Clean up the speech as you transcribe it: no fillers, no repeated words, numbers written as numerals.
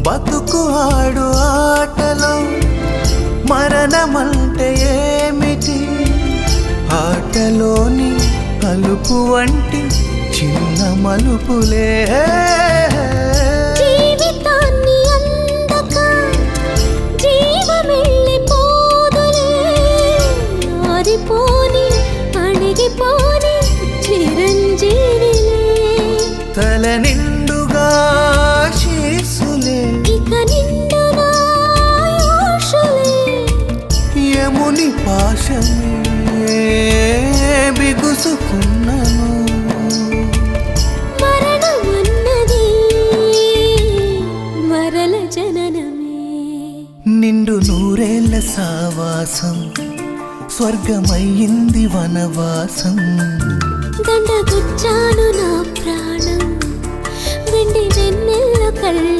బతుకు ఆడు ఆటలో మరణమంటే ఏమిటి? ఆటలోని కలుపు వంటి చిన్న మలుపులే జీవితాన్ని అందక జీవమెళ్ళిపోదులే, ఆరిపోని అణిగిపోని చిరంజీవిలే. తల నిండుగా శీసులే, ఇక నిండుగా ఆశలే. యముని పాశమే బిగుసుకున్నను. మరణమన్నది మరల జననమే. నిండు నూరేళ్ల సావాసం స్వర్గమయ్యింది వనవాసం. దండగుచ్చాను నా ప్రాణం వెండి వెన్నెల్లో కళ్ళ